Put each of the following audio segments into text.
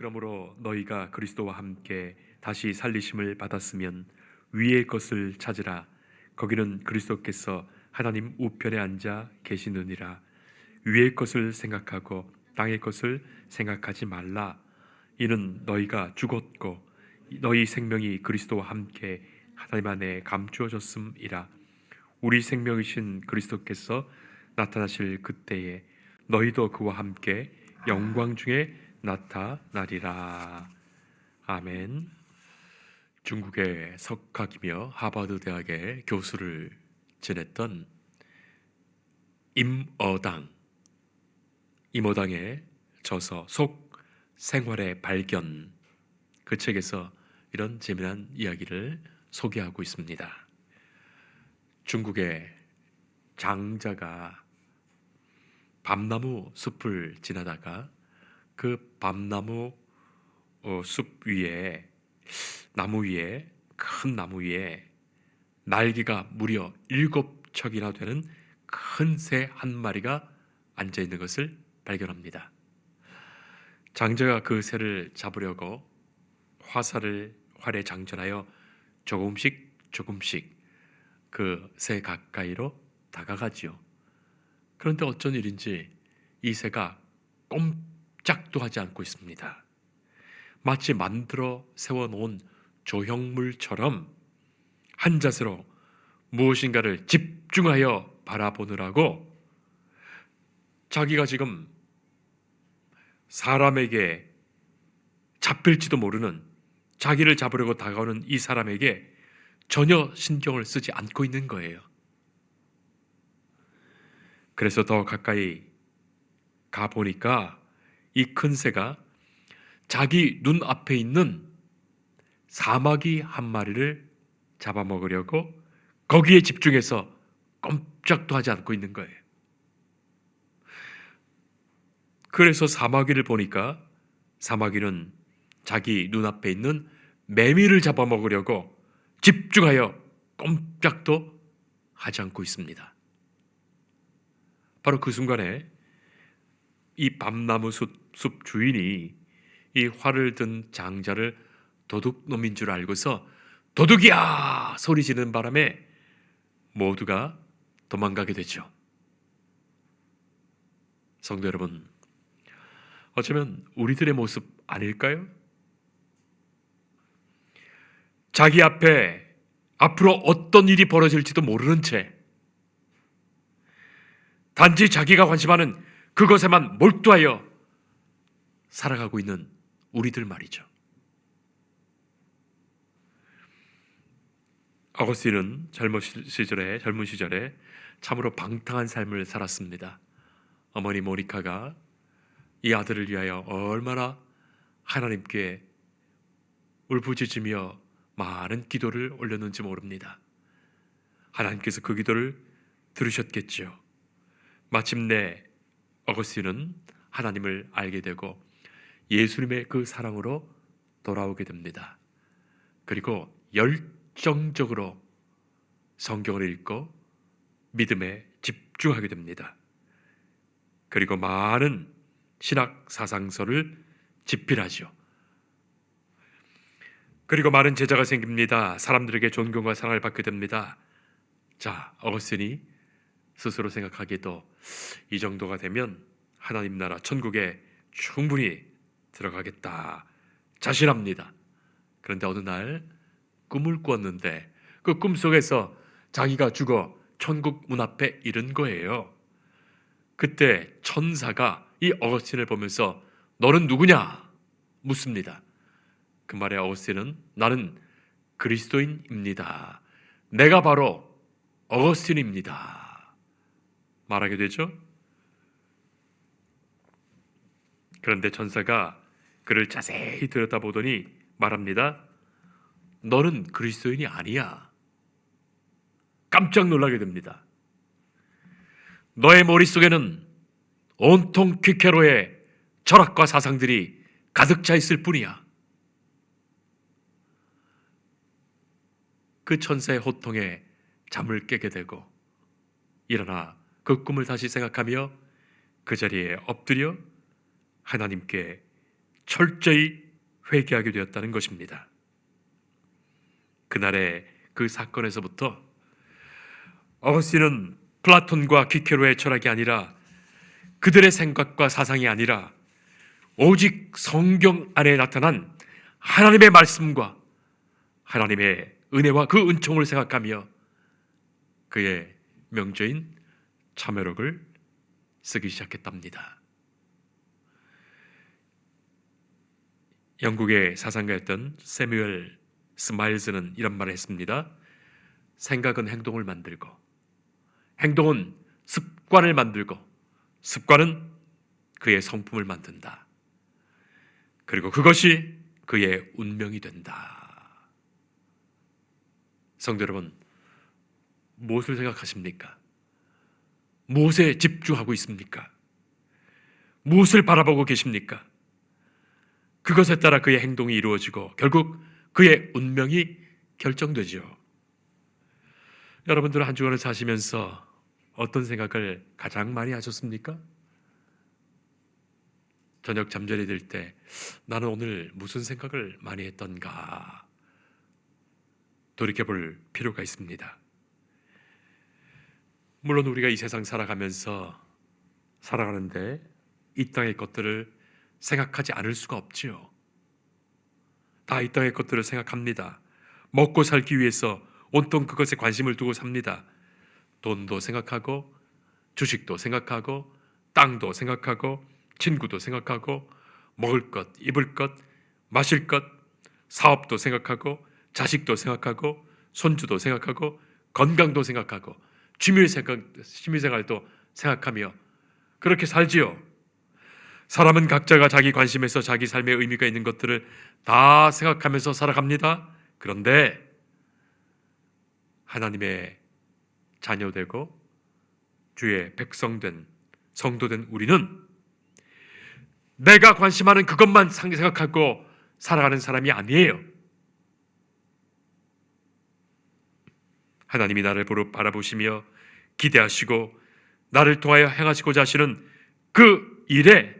그러므로 너희가 그리스도와 함께 다시 살리심을 받았으면 위의 것을 찾으라. 거기는 그리스도께서 하나님 우편에 앉아 계시느니라. 위의 것을 생각하고 땅의 것을 생각하지 말라. 이는 너희가 죽었고 너희 생명이 그리스도와 함께 하나님 안에 감추어졌음이라. 우리 생명이신 그리스도께서 나타나실 그때에 너희도 그와 함께 영광 중에 나타나리라. 아멘. 중국의 석학이며 하버드 대학의 교수를 지냈던 임어당의 저서 속 생활의 발견, 그 책에서 이런 재미난 이야기를 소개하고 있습니다. 중국의 장자가 밤나무 숲을 지나다가 그 밤나무 숲 위에 큰 나무 위에 날개가 무려 7척이나 되는 큰 새 한 마리가 앉아 있는 것을 발견합니다. 장자가 그 새를 잡으려고 활에 장전하여 조금씩 그 새 가까이로 다가가지요. 그런데 어쩐 일인지 이 새가 꼼짝도 하지 않고 있습니다. 마치 만들어 세워놓은 조형물처럼 한 자세로 무엇인가를 집중하여 바라보느라고 자기가 지금 사람에게 잡힐지도 모르는, 자기를 잡으려고 다가오는 이 사람에게 전혀 신경을 쓰지 않고 있는 거예요. 그래서 더 가까이 가보니까 이 큰 새가 자기 눈앞에 있는 사마귀 한 마리를 잡아먹으려고 거기에 집중해서 꼼짝도 하지 않고 있는 거예요. 그래서 사마귀를 보니까 사마귀는 자기 눈앞에 있는 매미를 잡아먹으려고 집중하여 꼼짝도 하지 않고 있습니다. 바로 그 순간에 이 밤나무 숲 주인이 이 활을 든 장자를 도둑놈인 줄 알고서 도둑이야! 소리 지르는 바람에 모두가 도망가게 되죠. 성도 여러분, 어쩌면 우리들의 모습 아닐까요? 자기 앞에 앞으로 어떤 일이 벌어질지도 모르는 채 단지 자기가 관심하는 그것에만 몰두하여 살아가고 있는 우리들 말이죠. 어거스틴은 젊은 시절에 참으로 방탕한 삶을 살았습니다. 어머니 모니카가 이 아들을 위하여 얼마나 하나님께 울부짖으며 많은 기도를 올렸는지 모릅니다. 하나님께서 그 기도를 들으셨겠지요. 마침내 어거스틴은 하나님을 알게 되고 예수님의 그 사랑으로 돌아오게 됩니다. 그리고 열정적으로 성경을 읽고 믿음에 집중하게 됩니다. 그리고 많은 신학 사상서를 집필하죠. 그리고 많은 제자가 생깁니다. 사람들에게 존경과 사랑을 받게 됩니다. 자, 어거스틴이 스스로 생각하기에도 이 정도가 되면 하나님 나라 천국에 충분히 들어가겠다 자신합니다. 그런데 어느 날 꿈을 꾸었는데 그 꿈속에서 자기가 죽어 천국 문 앞에 이른 거예요. 그때 천사가 이 어거스틴을 보면서 너는 누구냐? 묻습니다. 그 말에 어거스틴은 나는 그리스도인입니다. 내가 바로 어거스틴입니다. 말하게 되죠. 그런데 천사가 그를 자세히 들여다보더니 말합니다. 너는 그리스도인이 아니야. 깜짝 놀라게 됩니다. 너의 머릿속에는 온통 퀴케로의 철학과 사상들이 가득 차 있을 뿐이야. 그 천사의 호통에 잠을 깨게 되고 일어나 그 꿈을 다시 생각하며 그 자리에 엎드려 하나님께 철저히 회개하게 되었다는 것입니다. 그날의 그 사건에서부터 어거스틴은 플라톤과 퀴케로의 철학이 아니라 그들의 생각과 사상이 아니라 오직 성경 안에 나타난 하나님의 말씀과 하나님의 은혜와 그 은총을 생각하며 그의 명저인 참회록을 쓰기 시작했답니다. 영국의 사상가였던 세뮤얼 스마일즈는 이런 말을 했습니다. 생각은 행동을 만들고, 행동은 습관을 만들고, 습관은 그의 성품을 만든다. 그리고 그것이 그의 운명이 된다. 성도 여러분, 무엇을 생각하십니까? 무엇에 집중하고 있습니까? 무엇을 바라보고 계십니까? 그것에 따라 그의 행동이 이루어지고 결국 그의 운명이 결정되죠. 여러분들은 한 주간을 사시면서 어떤 생각을 가장 많이 하셨습니까? 저녁 잠자리 들 때 나는 오늘 무슨 생각을 많이 했던가 돌이켜볼 필요가 있습니다. 물론 우리가 이 세상 살아가는데 이 땅의 것들을 생각하지 않을 수가 없지요. 다 이 땅의 것들을 생각합니다. 먹고 살기 위해서 온통 그것에 관심을 두고 삽니다. 돈도 생각하고, 주식도 생각하고, 땅도 생각하고, 친구도 생각하고, 먹을 것, 입을 것, 마실 것, 사업도 생각하고, 자식도 생각하고, 손주도 생각하고, 건강도 생각하고, 취미생활도 생각하며 그렇게 살지요. 사람은 각자가 자기 관심에서 자기 삶의 의미가 있는 것들을 다 생각하면서 살아갑니다. 그런데 하나님의 자녀되고 주의 백성된 성도된 우리는 내가 관심하는 그것만 생각하고 살아가는 사람이 아니에요. 하나님이 나를 바라보시며 기대하시고 나를 통하여 행하시고자 하시는 그 일에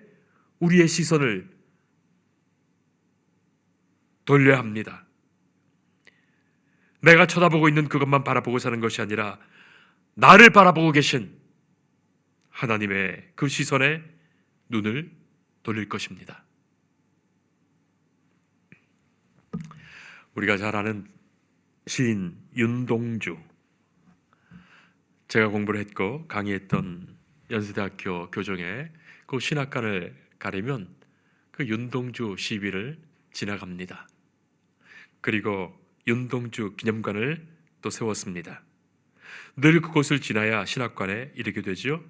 우리의 시선을 돌려야 합니다. 내가 쳐다보고 있는 그것만 바라보고 사는 것이 아니라 나를 바라보고 계신 하나님의 그 시선에 눈을 돌릴 것입니다. 우리가 잘 아는 시인 윤동주, 제가 공부를 했고 강의했던 연세대학교 교정에 그 신학관을 가려면 그 윤동주 시비를 지나갑니다. 그리고 윤동주 기념관을 또 세웠습니다. 늘 그곳을 지나야 신학관에 이르게 되죠.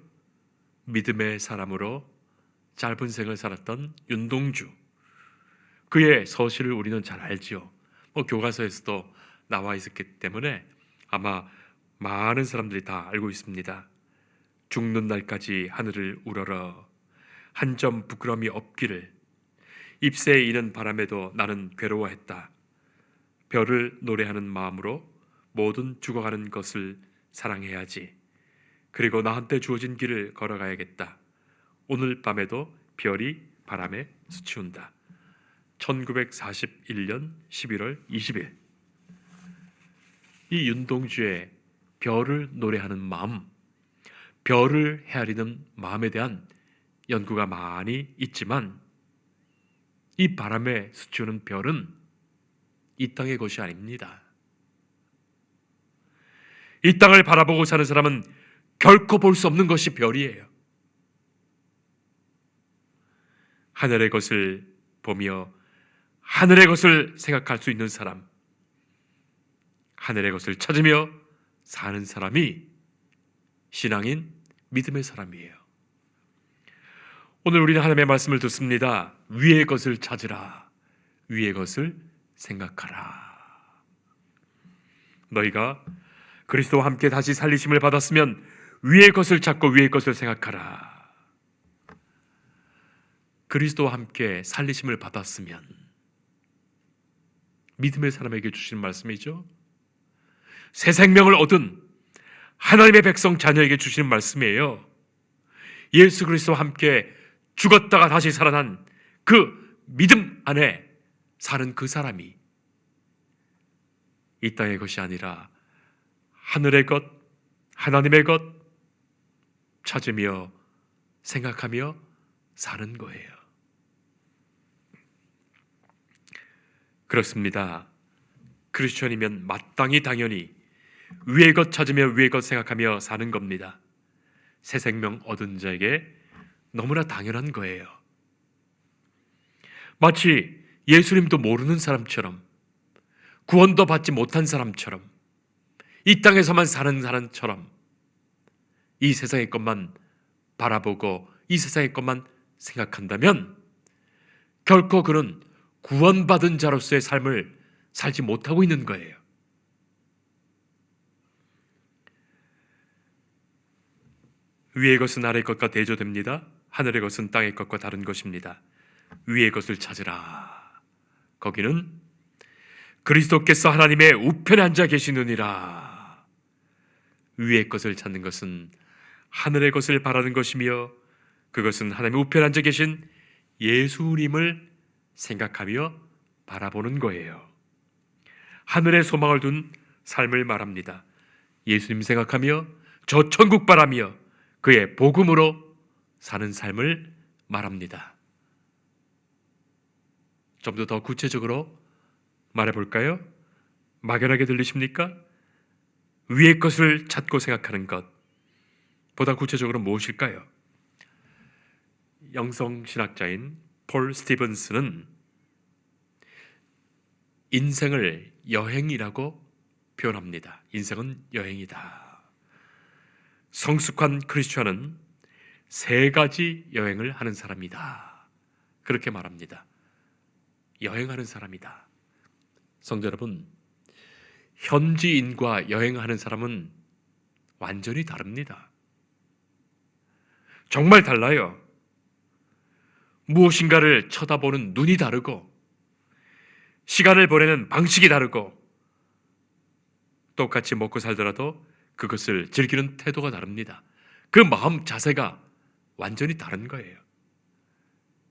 믿음의 사람으로 짧은 생을 살았던 윤동주, 그의 서시를 우리는 잘 알지요. 교과서에서도 나와 있었기 때문에 아마 많은 사람들이 다 알고 있습니다. 죽는 날까지 하늘을 우러러 한 점 부끄러움이 없기를, 잎새에 이는 바람에도 나는 괴로워했다. 별을 노래하는 마음으로 모든 죽어가는 것을 사랑해야지. 그리고 나한테 주어진 길을 걸어가야겠다. 오늘 밤에도 별이 바람에 스치운다. 1941년 11월 20일. 이 윤동주의 별을 노래하는 마음, 별을 헤아리는 마음에 대한 연구가 많이 있지만 이 바람에 스치우는 별은 이 땅의 것이 아닙니다. 이 땅을 바라보고 사는 사람은 결코 볼 수 없는 것이 별이에요. 하늘의 것을 보며 하늘의 것을 생각할 수 있는 사람, 하늘의 것을 찾으며 사는 사람이 신앙인 믿음의 사람이에요. 오늘 우리는 하나님의 말씀을 듣습니다. 위의 것을 찾으라. 위의 것을 생각하라. 너희가 그리스도와 함께 다시 살리심을 받았으면 위의 것을 찾고 위의 것을 생각하라. 그리스도와 함께 살리심을 받았으면, 믿음의 사람에게 주신 말씀이죠. 새 생명을 얻은 하나님의 백성 자녀에게 주시는 말씀이에요. 예수 그리스도와 함께 죽었다가 다시 살아난 그 믿음 안에 사는 그 사람이 이 땅의 것이 아니라 하늘의 것, 하나님의 것 찾으며 생각하며 사는 거예요. 그렇습니다. 크리스천이면 마땅히 당연히 위의 것 찾으며 위의 것 생각하며 사는 겁니다. 새 생명 얻은 자에게 너무나 당연한 거예요. 마치 예수님도 모르는 사람처럼, 구원도 받지 못한 사람처럼, 이 땅에서만 사는 사람처럼 이 세상의 것만 바라보고 이 세상의 것만 생각한다면 결코 그는 구원받은 자로서의 삶을 살지 못하고 있는 거예요. 위의 것은 아래의 것과 대조됩니다. 하늘의 것은 땅의 것과 다른 것입니다. 위의 것을 찾으라. 거기는 그리스도께서 하나님의 우편에 앉아 계시느니라. 위의 것을 찾는 것은 하늘의 것을 바라는 것이며 그것은 하나님의 우편에 앉아 계신 예수님을 생각하며 바라보는 거예요. 하늘에 소망을 둔 삶을 말합니다. 예수님 생각하며 저 천국 바라며 그의 복음으로 사는 삶을 말합니다. 좀 더 구체적으로 말해볼까요? 막연하게 들리십니까? 위의 것을 찾고 생각하는 것 보다 구체적으로 무엇일까요? 영성신학자인 폴 스티븐스는 인생을 여행이라고 표현합니다. 인생은 여행이다. 성숙한 크리스천은 세 가지 여행을 하는 사람이다. 그렇게 말합니다. 여행하는 사람이다. 성도 여러분, 현지인과 여행하는 사람은 완전히 다릅니다. 정말 달라요. 무엇인가를 쳐다보는 눈이 다르고 시간을 보내는 방식이 다르고 똑같이 먹고 살더라도 그것을 즐기는 태도가 다릅니다. 그 마음 자세가 완전히 다른 거예요.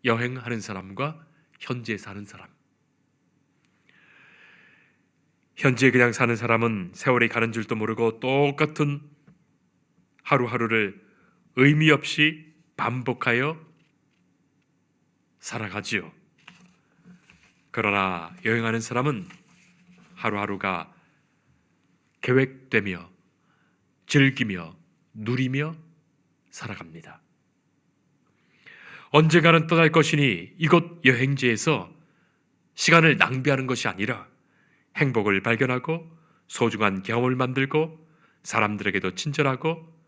여행하는 사람과 현지에 사는 사람. 현지에 그냥 사는 사람은 세월이 가는 줄도 모르고 똑같은 하루하루를 의미 없이 반복하여 살아가지요. 그러나 여행하는 사람은 하루하루가 계획되며 즐기며 누리며 살아갑니다. 언젠가는 떠날 것이니 이곳 여행지에서 시간을 낭비하는 것이 아니라 행복을 발견하고 소중한 경험을 만들고 사람들에게도 친절하고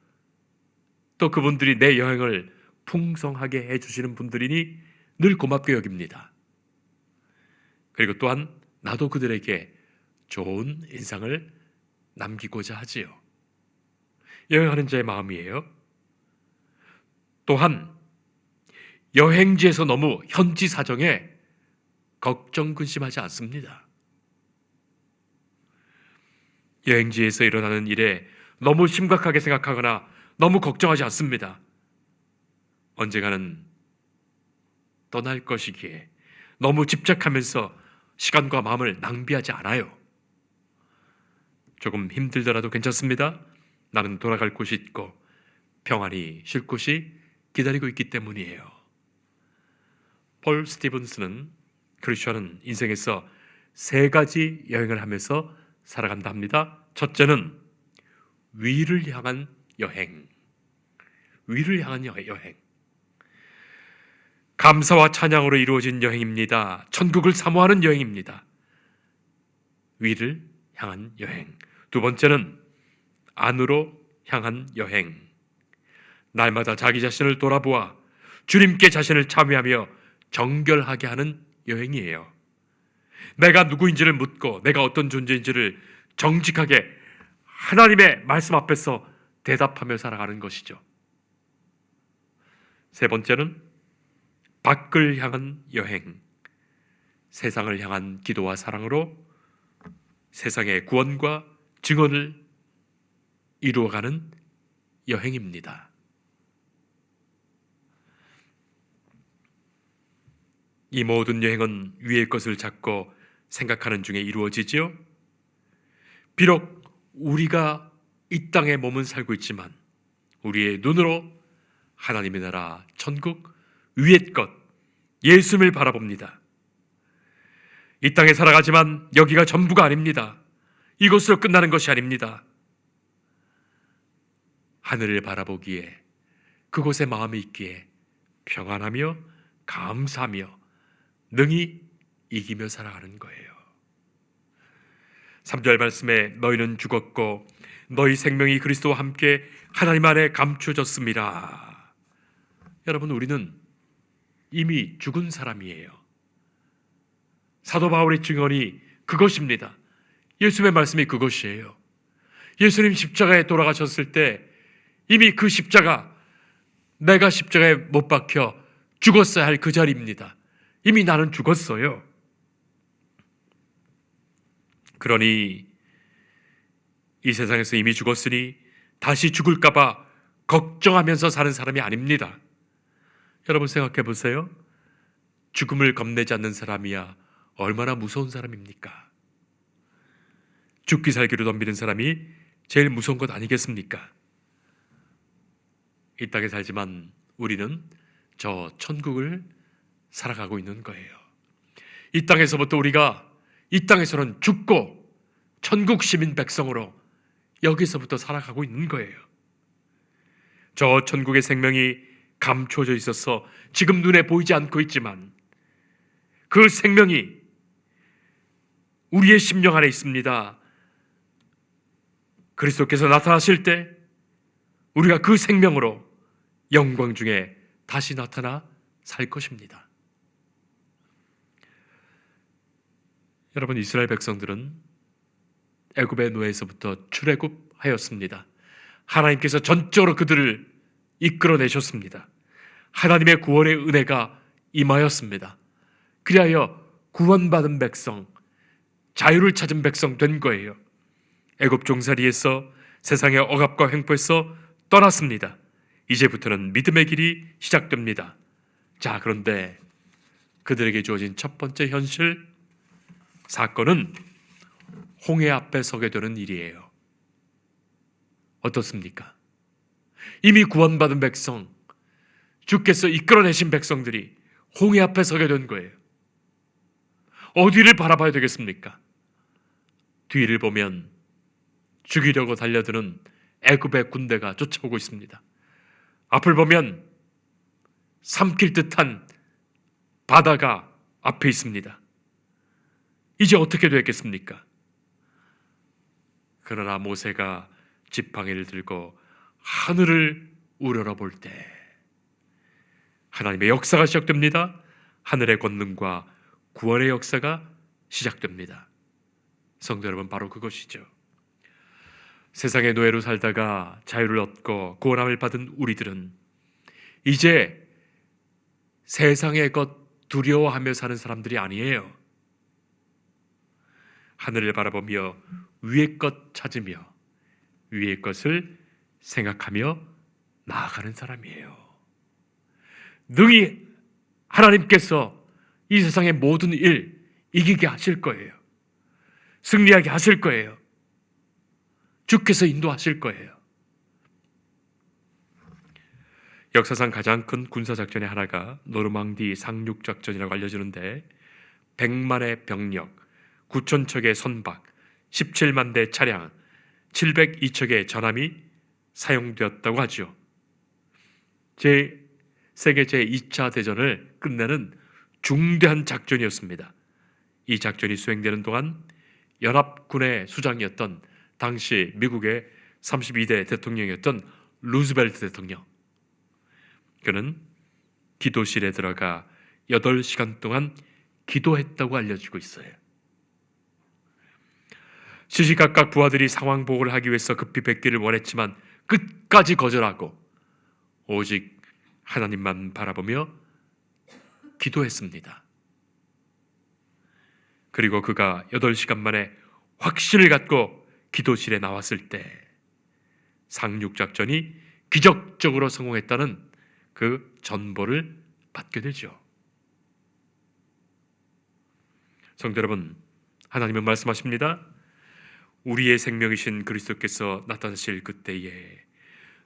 또 그분들이 내 여행을 풍성하게 해주시는 분들이니 늘 고맙게 여깁니다. 그리고 또한 나도 그들에게 좋은 인상을 남기고자 하지요. 여행하는 자의 마음이에요. 또한 여행지에서 너무 현지 사정에 걱정 근심하지 않습니다. 여행지에서 일어나는 일에 너무 심각하게 생각하거나 너무 걱정하지 않습니다. 언젠가는 떠날 것이기에 너무 집착하면서 시간과 마음을 낭비하지 않아요. 조금 힘들더라도 괜찮습니다. 나는 돌아갈 곳이 있고 평안히 쉴 곳이 기다리고 있기 때문이에요. 폴 스티븐스는 크리스천은 인생에서 세 가지 여행을 하면서 살아간다 합니다. 첫째는 위를 향한 여행. 위를 향한 여행. 감사와 찬양으로 이루어진 여행입니다. 천국을 사모하는 여행입니다. 위를 향한 여행. 두 번째는 안으로 향한 여행. 날마다 자기 자신을 돌아보아 주님께 자신을 참여하며 정결하게 하는 여행이에요. 내가 누구인지를 묻고 내가 어떤 존재인지를 정직하게 하나님의 말씀 앞에서 대답하며 살아가는 것이죠. 세 번째는 밖을 향한 여행. 세상을 향한 기도와 사랑으로 세상의 구원과 증언을 이루어가는 여행입니다. 이 모든 여행은 위의 것을 찾고 생각하는 중에 이루어지지요. 비록 우리가 이 땅에 몸은 살고 있지만 우리의 눈으로 하나님의 나라, 천국, 위의 것, 예수님을 바라봅니다. 이 땅에 살아가지만 여기가 전부가 아닙니다. 이것으로 끝나는 것이 아닙니다. 하늘을 바라보기에, 그곳에 마음이 있기에 평안하며 감사하며 능히 이기며 살아가는 거예요. 3절 말씀에 너희는 죽었고 너희 생명이 그리스도와 함께 하나님 안에 감추어졌습니다. 여러분, 우리는 이미 죽은 사람이에요. 사도 바울의 증언이 그것입니다. 예수님의 말씀이 그것이에요. 예수님 십자가에 돌아가셨을 때 이미 그 십자가, 내가 십자가에 못 박혀 죽었어야 할 그 자리입니다. 이미 나는 죽었어요. 그러니 이 세상에서 이미 죽었으니 다시 죽을까봐 걱정하면서 사는 사람이 아닙니다. 여러분 생각해 보세요. 죽음을 겁내지 않는 사람이야 얼마나 무서운 사람입니까? 죽기 살기로 덤비는 사람이 제일 무서운 것 아니겠습니까? 이 땅에 살지만 우리는 저 천국을 살아가고 있는 거예요. 이 땅에서부터 우리가 이 땅에서는 죽고 천국 시민 백성으로 여기서부터 살아가고 있는 거예요. 저 천국의 생명이 감추어져 있어서 지금 눈에 보이지 않고 있지만 그 생명이 우리의 심령 안에 있습니다. 그리스도께서 나타나실 때 우리가 그 생명으로 영광 중에 다시 나타나 살 것입니다. 여러분, 이스라엘 백성들은 애굽의 노예에서부터 출애굽하였습니다. 하나님께서 전적으로 그들을 이끌어내셨습니다. 하나님의 구원의 은혜가 임하였습니다. 그리하여 구원받은 백성, 자유를 찾은 백성 된 거예요. 애굽 종살이에서 세상의 억압과 횡포에서 떠났습니다. 이제부터는 믿음의 길이 시작됩니다. 자, 그런데 그들에게 주어진 첫 번째 현실 사건은 홍해 앞에 서게 되는 일이에요. 어떻습니까? 이미 구원받은 백성, 주께서 이끌어내신 백성들이 홍해 앞에 서게 된 거예요. 어디를 바라봐야 되겠습니까? 뒤를 보면 죽이려고 달려드는 애굽의 군대가 쫓아오고 있습니다. 앞을 보면 삼킬 듯한 바다가 앞에 있습니다. 이제 어떻게 되겠습니까? 그러나 모세가 지팡이를 들고 하늘을 우러러볼 때 하나님의 역사가 시작됩니다. 하늘의 권능과 구원의 역사가 시작됩니다. 성도 여러분, 바로 그것이죠. 세상의 노예로 살다가 자유를 얻고 구원함을 받은 우리들은 이제 세상의 것 두려워하며 사는 사람들이 아니에요. 하늘을 바라보며 위의 것 찾으며 위의 것을 생각하며 나아가는 사람이에요. 능히 하나님께서 이 세상의 모든 일 이기게 하실 거예요. 승리하게 하실 거예요. 주께서 인도하실 거예요. 역사상 가장 큰 군사작전의 하나가 노르망디 상륙작전이라고 알려지는데 100만의 병력, 9,000척의 선박, 17만 대 차량, 702척의 전함이 사용되었다고 하죠. 세계 제2차 대전을 끝내는 중대한 작전이었습니다. 이 작전이 수행되는 동안 연합군의 수장이었던 당시 미국의 32대 대통령이었던 루즈벨트 대통령, 그는 기도실에 들어가 8시간 동안 기도했다고 알려지고 있어요. 시시각각 부하들이 상황 보고를 하기 위해서 급히 뵙기를 원했지만 끝까지 거절하고 오직 하나님만 바라보며 기도했습니다. 그리고 그가 8시간 만에 확신을 갖고 기도실에 나왔을 때 상륙작전이 기적적으로 성공했다는 그 전보를 받게 되죠. 성도 여러분, 하나님은 말씀하십니다. 우리의 생명이신 그리스도께서 나타나실 그때에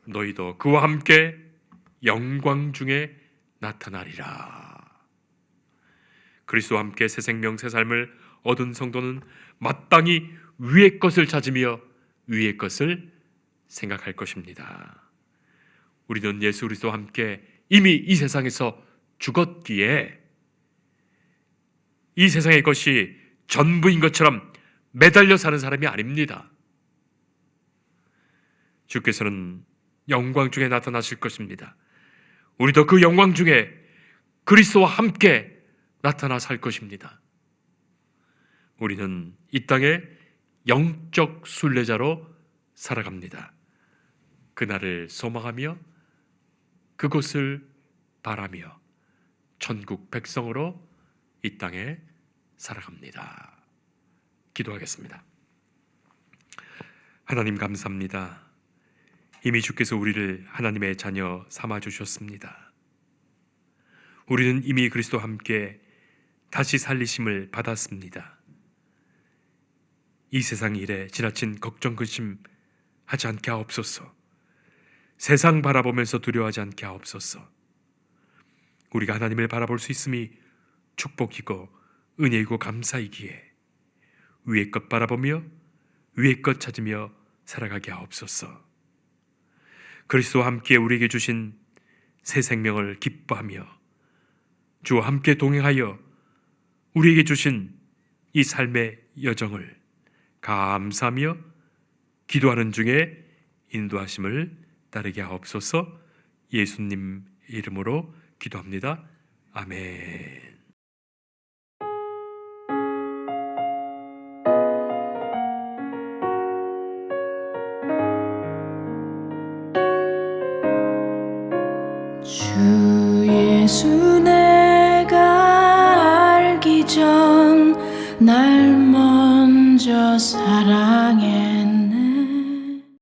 너희도 그와 함께 영광 중에 나타나리라. 그리스도와 함께 새 생명 새 삶을 얻은 성도는 마땅히 위의 것을 찾으며 위의 것을 생각할 것입니다. 우리는 예수 그리스도와 함께 이미 이 세상에서 죽었기에 이 세상의 것이 전부인 것처럼 매달려 사는 사람이 아닙니다. 주께서는 영광 중에 나타나실 것입니다. 우리도 그 영광 중에 그리스도와 함께 나타나 살 것입니다. 우리는 이 땅에 영적 순례자로 살아갑니다. 그날을 소망하며 그곳을 바라며 천국 백성으로 이 땅에 살아갑니다. 기도하겠습니다. 하나님 감사합니다. 이미 주께서 우리를 하나님의 자녀 삼아 주셨습니다. 우리는 이미 그리스도와 함께 다시 살리심을 받았습니다. 이 세상 일에 지나친 걱정 근심 하지 않게 하옵소서. 세상 바라보면서 두려워하지 않게 하옵소서. 우리가 하나님을 바라볼 수 있음이 축복이고 은혜이고 감사이기에 위의 것 바라보며 위의 것 찾으며 살아가게 하옵소서. 그리스도와 함께 우리에게 주신 새 생명을 기뻐하며 주와 함께 동행하여 우리에게 주신 이 삶의 여정을 감사하며 기도하는 중에 인도하심을 따르게 하옵소서. 예수님 이름으로 기도합니다. 아멘. 주 예수 내가 알기 전 날 먼저 사랑해